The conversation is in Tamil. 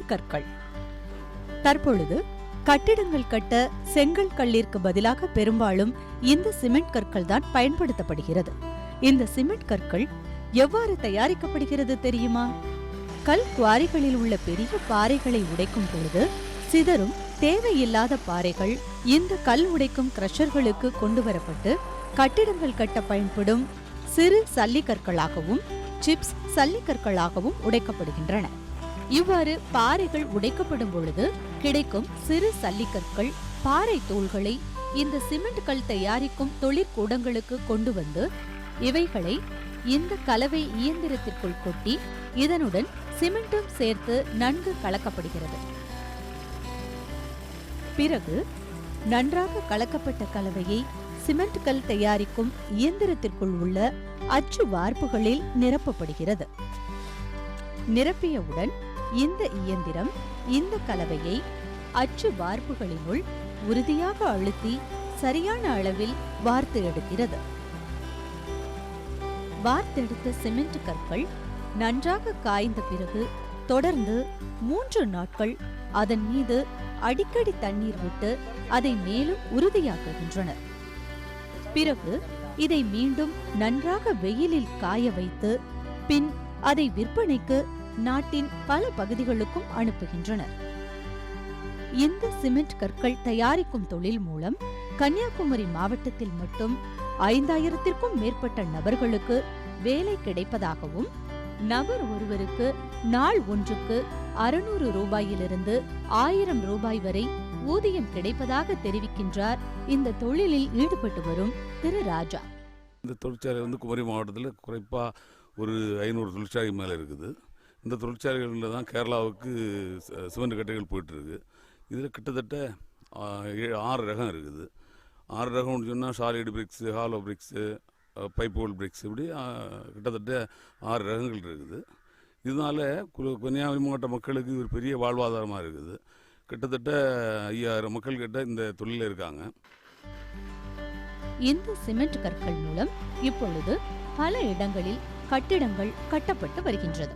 சிமெண்ட் கற்கள். தற்பொழுது கட்டிடங்கள் கட்ட செங்கல் கல்லிற்கு பதிலாக பெரும்பாலும் இந்த சிமெண்ட் கற்கள் தான் பயன்படுத்தப்படுகிறது. இந்த சிமெண்ட் கற்கள் எவ்வாறு தயாரிக்கப்படுகிறது தெரியுமா? கல் குவாரிகளில் உள்ள பெரிய பாறைகளை உடைக்கும் பொழுது சிதறும் தேவையில்லாத பாறைகள் இந்த கல் உடைக்கும் கிரஷர்களுக்கு கொண்டு வரப்பட்டு கட்டிடங்கள் கட்ட பயன்படும் சிறு சல்லிக்கற்களாகவும் சிப்ஸ் சல்லிக்கற்களாகவும் உடைக்கப்படுகின்றன. இவ்வாறு பாறைகள் உடைக்கப்படும் பொழுது கிடைக்கும் சிறு சல்லிக்கற்கள் பாறை தூள்களை இந்த சிமெண்ட் கல் தயாரிக்கும் தொழிற்கூடங்களுக்கு கொண்டு வந்து இவைகளை இந்த கலவை இயந்திரத்திற்குள் கொட்டி இதனுடன் சிமெண்ட்டும் சேர்த்து நன்கு கலக்கப்படுகிறது. பிறகு நன்றாக கலக்கப்பட்ட கலவையை சிமெண்ட் கல் தயாரிக்கும் இயந்திரத்திற்குள் உள்ள அச்சு வார்ப்புகளில் நிரப்பப்படுகிறது. நிரப்பியவுடன் இந்த இயந்திரம் இந்த கலவையை அச்சு வார்ப்புகளினுள் உறுதியாக அழுத்தி சரியான அளவில் வார்த்து எடுக்கிறது. வார்த்தெடுத்த சிமெண்ட் கற்கள் நன்றாக காய்ந்த பிறகு தொடர்ந்து 3 நாட்கள் அதன் மீது அடிக்கடி தண்ணீர் விட்டு அதை மேலும் உறுதியாக்குகின்றனர். பிறகு இதை மீண்டும் நன்றாக வெயிலில் காய வைத்து பின் அதை விற்பனைக்கு நாட்டின் பல பகுதிகளுக்கும் அனுப்புகின்றனர். இந்த சிமெண்ட் கற்கள் தயாரிக்கும் தொழில் மூலம் கன்னியாகுமரி மாவட்டத்தில் மட்டும் 5000த்திற்கும் மேற்பட்ட நபர்களுக்கு வேலை கிடைப்பதாகவும் நபர் ஒருவருக்கு நாள் ஒன்றுக்கு 600 ரூபாயிலிருந்து 1000 ரூபாய் வரை ஊதியம் கிடைப்பதாக தெரிவிக்கின்றார் இந்த தொழிலில் ஈடுபட்டு வரும் திரு ராஜா. இந்த தொழிற்சாலை குமரி மாவட்டத்தில் குறைப்பாக ஒரு 500 தொழிற்சாலை மேலே இருக்குது. இந்த தொழிற்சாலைகளில் தான் கேரளாவுக்கு சிமெண்ட் கட்டைகள் போயிட்டுருக்கு. இதில் கிட்டத்தட்ட 6 ரகம் இருக்குது. 6 ரகம்னு சொன்னால் solid bricks, hollow bricks, pipe hole bricks, இப்படி கிட்டத்தட்ட 6 ரகங்கள் இருக்குது. இதனால் கன்னியாகுமரி மாவட்ட மக்களுக்கு ஒரு பெரிய வாழ்வாதாரமாக இருக்குது. கிட்டத்தட்ட 5000 மக்கள் கிட்ட இந்த தொழிலில் இருக்காங்க. இந்த சிமெண்ட் கற்கள் மூலம் இப்பொழுது பல இடங்களில் கட்டிடங்கள் கட்டப்பட்டு வருகின்றது.